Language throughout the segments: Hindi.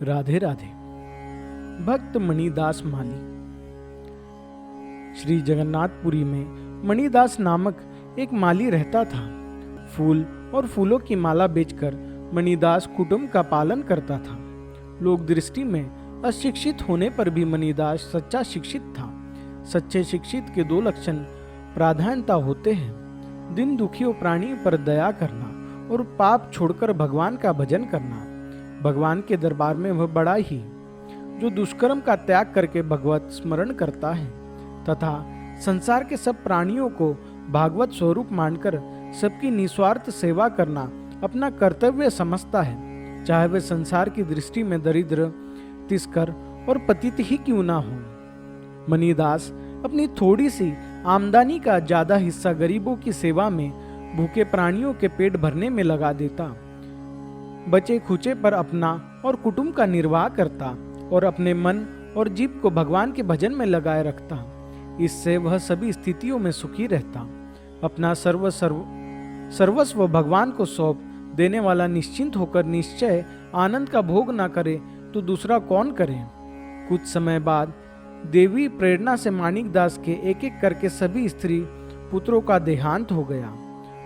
राधे राधे। भक्त मणिदास माली। श्री जगन्नाथपुरी में मणिदास नामक एक माली रहता था। फूल और फूलों की माला बेचकर मणिदास कुटुंब का पालन करता था। लोक दृष्टि में अशिक्षित होने पर भी मणिदास सच्चा शिक्षित था। सच्चे शिक्षित के दो लक्षण प्राधान्यता होते हैं: दिन दुखियों प्राणी पर दया करना और पाप छोड़कर भगवान का भजन करना। भगवान के दरबार में वह बड़ा ही जो दुष्कर्म का त्याग करके भगवत स्मरण करता है तथा संसार के सब प्राणियों को भागवत स्वरूप मानकर सबकी निस्वार्थ सेवा करना अपना कर्तव्य समझता है, चाहे वह संसार की दृष्टि में दरिद्र, तिस्कर और पतित ही क्यों ना हो। मणिदास अपनी थोड़ी सी आमदनी का ज्यादा हिस्सा गरीबों की सेवा में, भूखे प्राणियों के पेट भरने में लगा देता। बचे खुचे पर अपना और कुटुंब का निर्वाह करता और अपने मन और जीव को भगवान के भजन में लगाए रखता। इससे वह सभी स्थितियों में सुखी रहता। अपना सर्वस्व भगवान को सौंप देने वाला निश्चिंत होकर निश्चय आनंद का भोग ना करे तो दूसरा कौन करे। कुछ समय बाद देवी प्रेरणा से माणिकदास के एक एक करके सभी स्त्री पुत्रों का देहांत हो गया।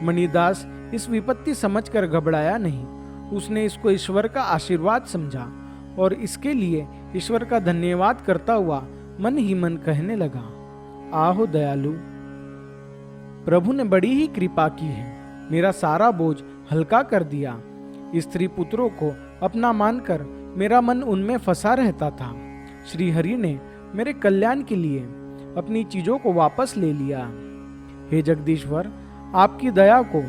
मणिदास इस विपत्ति समझकर घबराया नहीं। उसने इसको ईश्वर का आशीर्वाद समझा और इसके लिए ईश्वर का धन्यवाद करता हुआ मन ही मन कहने लगा, आहो दयालु, प्रभु ने बड़ी ही कृपा की है, मेरा सारा बोझ हल्का कर दिया। स्त्री पुत्रों को अपना मानकर मेरा मन उनमें फंसा रहता था। श्री हरि ने मेरे कल्याण के लिए अपनी चीजों को वापस ले लिया। हे जगदीश्वर, आपकी दया को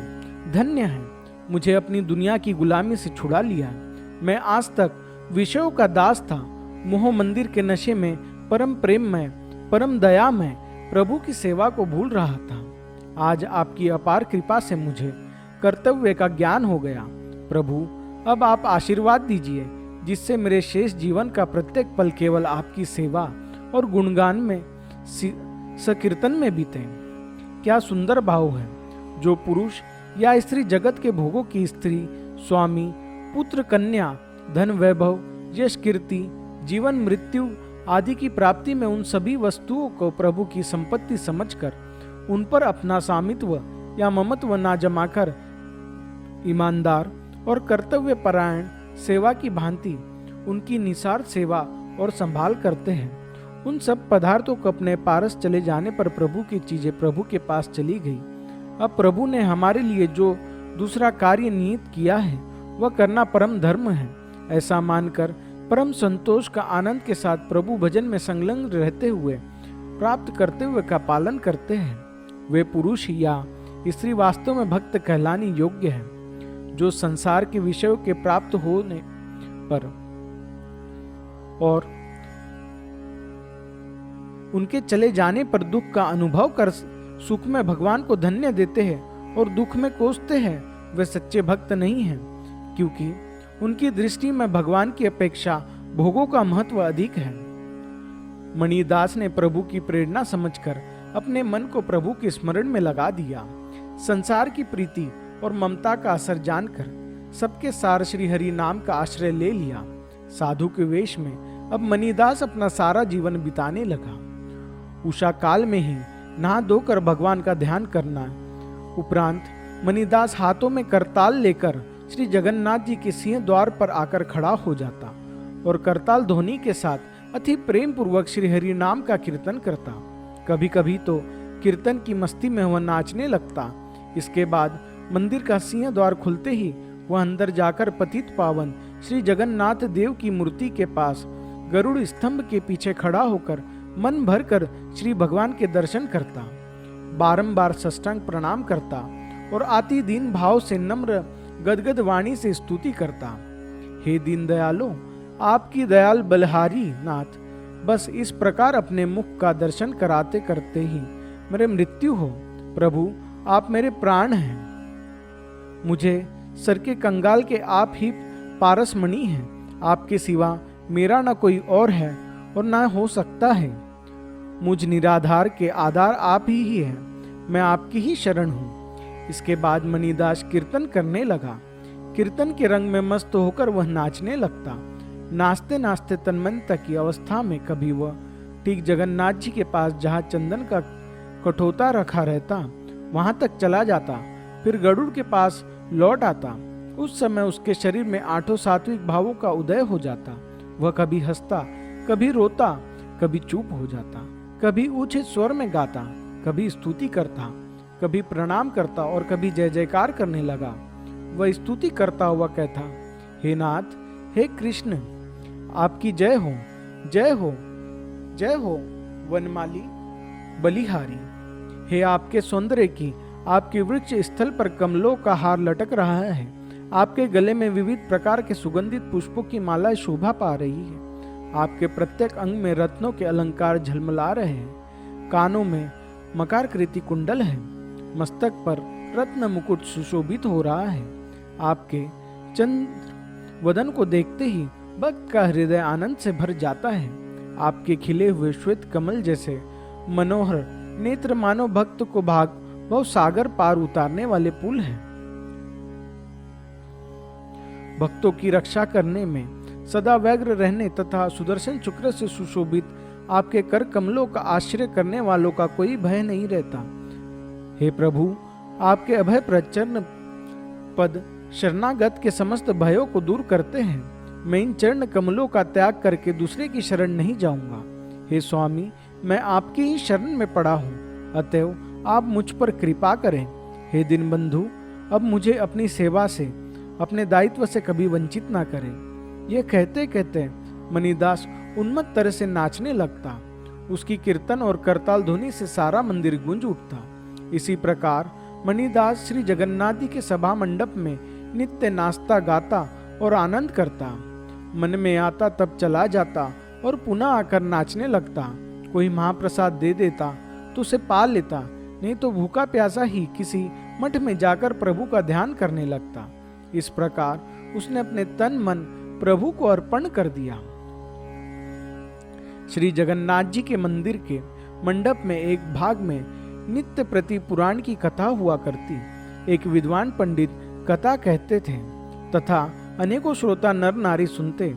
धन्य है, मुझे अपनी दुनिया की गुलामी से छुड़ा लिया। मैं आज तक विषयों का दास था, मोह मंदिर के नशे में परम प्रेम में, परम दया में प्रभु की सेवा को भूल रहा था। आज आपकी अपार कृपा से मुझे कर्तव्य का ज्ञान हो गया। प्रभु, अब आप आशीर्वाद दीजिए जिससे मेरे शेष जीवन का प्रत्येक पल केवल आपकी सेवा और गुणगान में, संकीर्तन में बीते। क्या सुंदर भाव है जो पुरुष या स्त्री जगत के भोगों की स्त्री, स्वामी, पुत्र, कन्या, धन, वैभव, यश, कीर्ति, जीवन, मृत्यु आदि की प्राप्ति में उन सभी वस्तुओं को प्रभु की संपत्ति समझकर उन पर अपना स्वामित्व या ममत्व ना जमाकर ईमानदार और कर्तव्य परायण सेवा की भांति उनकी निस्वार्थ सेवा और संभाल करते हैं। उन सब पदार्थों को अपने पारस चले जाने पर प्रभु की चीजें प्रभु के पास चली गई। अब प्रभु ने हमारे लिए जो दूसरा कार्य नियत किया है वह करना परम धर्म है, ऐसा मानकर परम संतोष का आनंद के साथ प्रभु भजन में संलग्न रहते हुए प्राप्त कर्तव्य का पालन करते हैं। वे पुरुष या स्त्री वास्तव में भक्त कहलाने योग्य है, जो संसार के विषयों के प्राप्त होने पर और उनके चले जाने पर दुख का अनुभव कर सुख में भगवान को धन्य देते हैं और दुख में कोसते हैं, वे सच्चे भक्त नहीं हैं, क्योंकि उनकी दृष्टि में भगवान की अपेक्षा भोगों का महत्व अधिक है। मणिदास ने प्रभु की प्रेरणा समझकर अपने मन को प्रभु के स्मरण में लगा दिया। संसार की प्रीति और ममता का असर जानकर सबके सार श्री हरि नाम का आश्रय ले लिया। साधु के वेश में अब मणिदास अपना सारा जीवन बिताने लगा। उषा काल में ही नहा धोकर भगवान का ध्यान करना उपरांत मणिदास हाथों में करताल लेकर श्री जगन्नाथ जी के सिंह द्वार पर आकर खड़ा हो जाता और करताल ध्वनि के साथ अति प्रेम पूर्वक श्री हरि नाम का कीर्तन करता। कभी कभी तो कीर्तन की मस्ती में वह नाचने लगता। इसके बाद मंदिर का सिंह द्वार खुलते ही वह अंदर जाकर पतित पावन श्री जगन्नाथ देव की मूर्ति के पास गरुड़ स्तंभ के पीछे खड़ा होकर मन भर कर श्री भगवान के दर्शन करता, बारंबार साष्टांग प्रणाम करता और अति दीन भाव से नम्र गदगद वाणी से स्तुति करता। हे दीन दयालो, आपकी दयाल बलहारी नाथ, बस इस प्रकार अपने मुख का दर्शन कराते करते ही मेरे मृत्यु हो। प्रभु, आप मेरे प्राण हैं, मुझे सर के कंगाल के आप ही पारसमणि हैं। आपके सिवा मेरा न कोई और है और न हो सकता है। मुझ निराधार के आधार आप ही हैं, मैं आपकी ही शरण हूँ। इसके बाद मणिदास कीर्तन करने लगा। कीर्तन के रंग में मस्त होकर वह नाचने लगता। नाचते नाचते तन्मयता की अवस्था में कभी वह ठीक जगन्नाथ जी के पास जहाँ चंदन का कठोता रखा रहता वहां तक चला जाता, फिर गरुड़ के पास लौट आता। उस समय उसके शरीर में आठों सात्विक भावों का उदय हो जाता। वह कभी हंसता, कभी रोता, कभी चुप हो जाता, कभी ऊंचे स्वर में गाता, कभी स्तुति करता, कभी प्रणाम करता और कभी जय जयकार करने लगा। वह स्तुति करता हुआ कहता, हे नाथ, हे कृष्ण, आपकी जय हो, जय हो, जय हो वनमाली बलिहारी। हे आपके सौंदर्य की, आपके वृक्ष स्थल पर कमलों का हार लटक रहा है। आपके गले में विविध प्रकार के सुगंधित पुष्पों की माला शोभा पा रही है। आपके प्रत्येक अंग में रत्नों के अलंकार झलमला रहे हैं। कानों में मकराकृति कुंडल है, मस्तक पर रत्न मुकुट सुशोभित हो रहा है। आपके चंद्र वदन को देखते ही भक्त का हृदय आनंद से भर जाता है। आपके खिले हुए श्वेत कमल जैसे मनोहर नेत्र मानो भक्त को भाग वह सागर पार उतारने वाले पुल हैं। भक्तों की रक्षा करने में सदा व्यग्र रहने तथा सुदर्शन चक्र से सुशोभित आपके कर कमलों का आश्रय करने वालों का कोई भय नहीं रहता। हे प्रभु, आपके अभय प्रचरण पद शरणागत के समस्त भयों को दूर करते हैं। मैं इन चरण कमलों का त्याग करके दूसरे की शरण नहीं जाऊंगा। हे स्वामी, मैं आपकी ही शरण में पड़ा हूँ, अतएव आप मुझ पर कृपा करें। हे दीनबंधु, अब मुझे अपनी सेवा से, अपने दायित्व से कभी वंचित ना करें। यह कहते कहते मणिदास उन्मत्त तरह से नाचने लगता। उसकी कीर्तन और करताल ध्वनि से सारा मंदिर गूंज उठता। इसी प्रकार मणिदास श्री जगन्नाथ जी के सभा मंडप में नित्य नाचता गाता और आनंद करता। मन में आता तब चला जाता और पुनः आकर नाचने लगता। कोई महाप्रसाद दे देता तो उसे पा लेता, नहीं तो भूखा प्यासा ही किसी मठ में जाकर प्रभु का ध्यान करने लगता। इस प्रकार उसने अपने तन मन प्रभु को अर्पण कर दिया। श्री जगन्नाथ जी के मंदिर के मंडप में एक भाग में नित्य प्रति पुराण की कथा हुआ करती। एक विद्वान पंडित कथा कहते थे तथा अनेकों श्रोता नर नारी सुनते।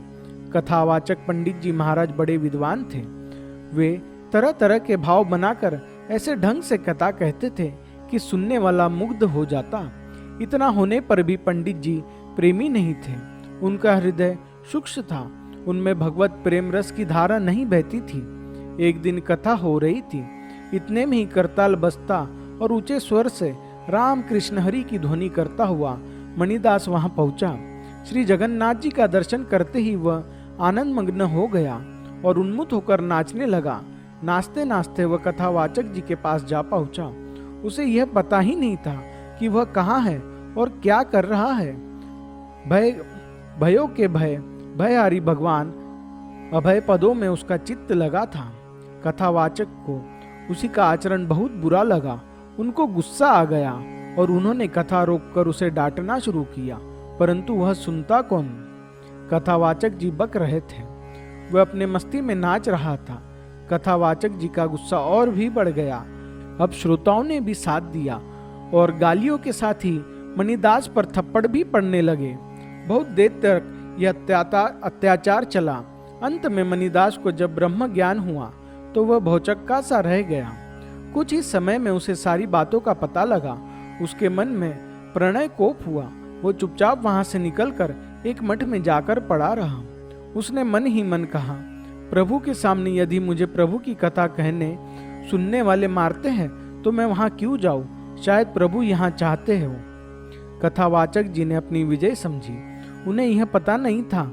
कथावाचक पंडित जी महाराज बड़े विद्वान थे। वे तरह तरह के भाव बनाकर ऐसे ढंग से कथा कहते थे कि सुनने वाला मुग्ध हो जाता। इतना होने पर भी पंडित जी प्रेमी नहीं थे। उनका हृदय सूक्ष्म था, उनमें भगवत प्रेम रस की धारा नहीं बहती थी। एक दिन कथा हो रही थी, इतने में ही करताल बजता और ऊंचे स्वर से राम कृष्ण हरि की ध्वनि करता हुआ मणिदास वहां पहुंचा। श्री जगन्नाथ जी का दर्शन करते ही वह आनंद मग्न हो गया और उन्मुख होकर नाचने लगा। नाचते नाचते वह कथावाचक जी के पास जा पहुंचा। उसे यह पता ही नहीं था कि वह कहाँ है और क्या कर रहा है। भयों के भयहारी भगवान अभय पदों में उसका चित्त लगा था। कथावाचक को उसी का आचरण बहुत बुरा लगा। उनको गुस्सा आ गया और उन्होंने कथा रोककर उसे डांटना शुरू किया, परंतु वह सुनता कौन। कथावाचक जी बक रहे थे, वह अपने मस्ती में नाच रहा था। कथावाचक जी का गुस्सा और भी बढ़ गया। अब श्रोताओं ने भी साथ दिया और गालियों के साथ ही मणिदास पर थप्पड़ भी पड़ने लगे। बहुत देर तक यह अत्याचार चला। अंत में मणिदास को जब ब्रह्म ज्ञान हुआ तो वह भौचक्का सा रह गया। कुछ ही समय में उसे सारी बातों का पता लगा। उसके मन में प्रणय कोप हुआ। वो चुपचाप वहां से निकलकर एक मठ में जाकर पड़ा रहा। उसने मन ही मन कहा, प्रभु के सामने यदि मुझे प्रभु की कथा कहने सुनने वाले मारते हैं तो मैं वहां क्यों जाऊं, शायद प्रभु यहाँ चाहते हो। कथावाचक जी ने अपनी विजय समझी। उन्हें यह पता नहीं था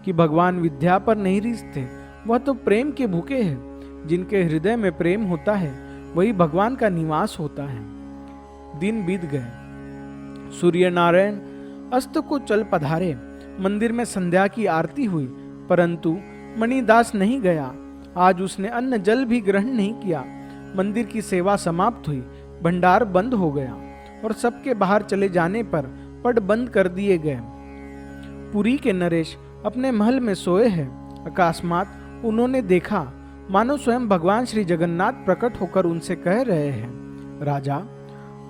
कि भगवान विद्या पर नहीं रीझते, वह तो प्रेम के भूखे हैं। जिनके हृदय में प्रेम होता है वही भगवान का निवास होता है। दिन बीत गए। सूर्य नारायण अस्त को चल पधारे। मंदिर में संध्या की आरती हुई, परंतु मणिदास नहीं गया। आज उसने अन्न जल भी ग्रहण नहीं किया। मंदिर की सेवा समाप्त हुई, भंडार बंद हो गया और सबके बाहर चले जाने पर पट बंद कर दिए गए। पुरी के नरेश अपने महल में सोए हैं। अकस्मात उन्होंने देखा मानो स्वयं भगवान श्री जगन्नाथ प्रकट होकर उनसे कह रहे हैं, राजा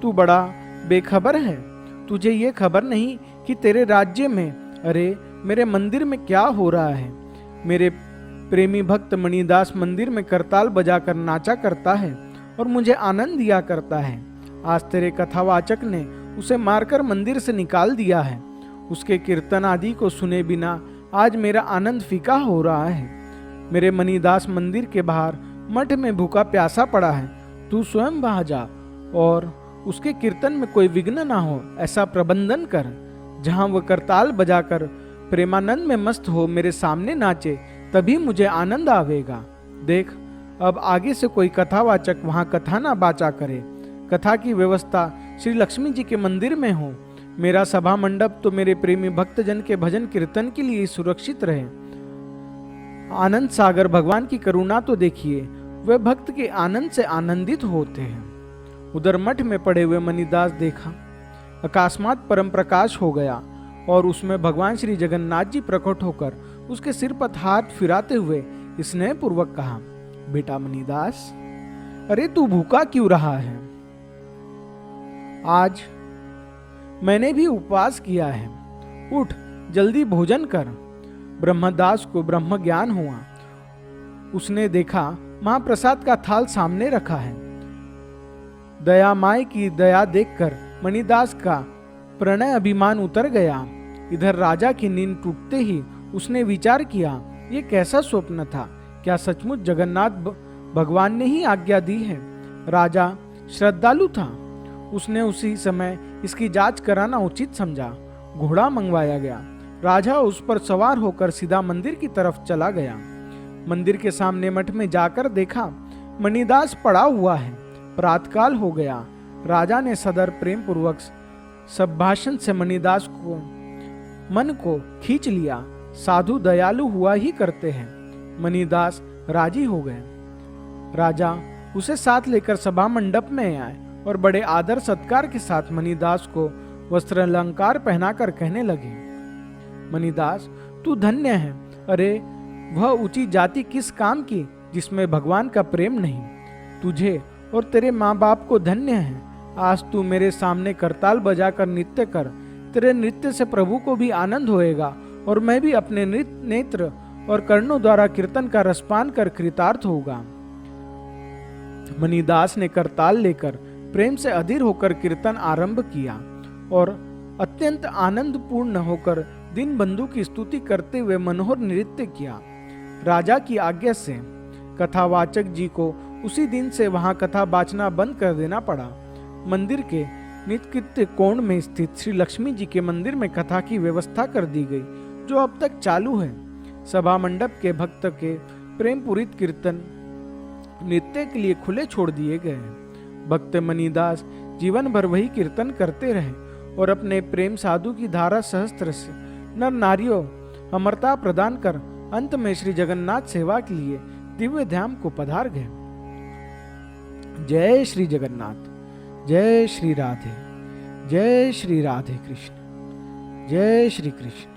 तू बड़ा बेखबर है। तुझे ये खबर नहीं कि तेरे राज्य में, अरे मेरे मंदिर में क्या हो रहा है? मेरे प्रेमी भक्त मणिदास मंदिर में करताल बजाकर नाचा करता है और मुझे आनंद दिया करता है। आज तेरे कथावाचक ने उसे मारकर मंदिर से निकाल दिया है। उसके कीर्तन आदि को सुने बिना आज मेरा आनंद फीका हो रहा है। मेरे मणिदास मंदिर के बाहर मठ में भूखा प्यासा पड़ा है। तू स्वयं वहां जा और उसके कीर्तन में कोई विघ्न ना हो ऐसा प्रबंधन कर। जहां वह करताल बजाकर प्रेमानंद में मस्त हो मेरे सामने नाचे, तभी मुझे आनंद आवेगा। देख, अब आगे से कोई कथावाचक वहां कथा ना बाचा करे। कथा की व्यवस्था श्री लक्ष्मी जी के मंदिर में हो। मेरा सभा मंडप तो मेरे प्रेमी भक्तजन के भजन कीर्तन के लिए सुरक्षित रहे। आनंद सागर भगवान की करुणा तो देखिए, वे भक्त के आनंद से आनंदित होते हैं। उधर मठ में पड़े हुए मणिदास देखा, अकस्मात परम प्रकाश हो गया और उसमें भगवान श्री जगन्नाथ जी प्रकट होकर उसके सिर पर हाथ फिराते हुए स्नेह पूर्वक कहा, बेटा मणिदास, अरे तू भूखा क्यों रहा है? आज मैंने भी उपवास किया है। उठ, जल्दी भोजन कर। ब्रह्मदास को ब्रह्म ज्ञान हुआ। उसने देखा महाप्रसाद का थाल सामने रखा है। दया माई की दया देखकर मणिदास का प्रणय अभिमान उतर गया। इधर राजा की नींद टूटते ही उसने विचार किया, ये कैसा स्वप्न था? क्या सचमुच जगन्नाथ भगवान ने ही आज्ञा दी है? राजा श्रद्धालु था। उसने उसी समय इसकी जांच कराना उचित समझा। घोड़ा मंगवाया गया। राजा उस पर सवार होकर सीधा मंदिर की तरफ चला गया। मंदिर के सामने मठ में जाकर देखा, मणिदास पड़ा हुआ है। प्रातकाल हो गया। राजा ने सदर प्रेम पूर्वक संभाषण से मणिदास को मन को खींच लिया। साधु दयालु हुआ ही करते हैं। मणिदास राजी हो गए। राजा उसे साथ लेकर सभा मंडप में आए और बड़े आदर सत्कार के साथ मणिदास को वस्त्र अलंकार पहनाकर कहने लगे, मणिदास, तू धन्य है। अरे वह ऊंची जाति किस काम की जिसमें भगवान का प्रेम नहीं। तुझे और तेरे माँ बाप को धन्य है। आज तू मेरे सामने करताल बजाकर नृत्य कर। तेरे नृत्य से प्रभु को भी आनंद होएगा और मैं भी अपने नेत्र और कर्णों द्वारा कीर्तन का रसपान कर कृतार्थ होगा। मणिदास ने करताल लेकर प्रेम से अधीर होकर कीर्तन आरंभ किया और अत्यंत आनंद पूर्ण होकर दीनबंधु की स्तुति करते हुए मनोहर नृत्य किया। राजा की आज्ञा से कथावाचक जी को उसी दिन से वहां कथा बाचना बंद कर देना पड़ा। मंदिर के नित्य कोण में स्थित श्री लक्ष्मी जी के मंदिर में कथा की व्यवस्था कर दी गई, जो अब तक चालू है। सभा मंडप के भक्त के प्रेम पूरित कीर्तन नृत्य के लिए खुले छोड़ दिए गए हैं। भक्त मणिदास जीवन भर वही कीर्तन करते रहे और अपने प्रेम साधु की धारा सहस्त्र से नर नारियों अमरता प्रदान कर अंत में श्री जगन्नाथ सेवा के लिए दिव्य धाम को पधार गए। जय श्री जगन्नाथ, जय श्री राधे, जय श्री राधे कृष्ण, जय श्री कृष्ण।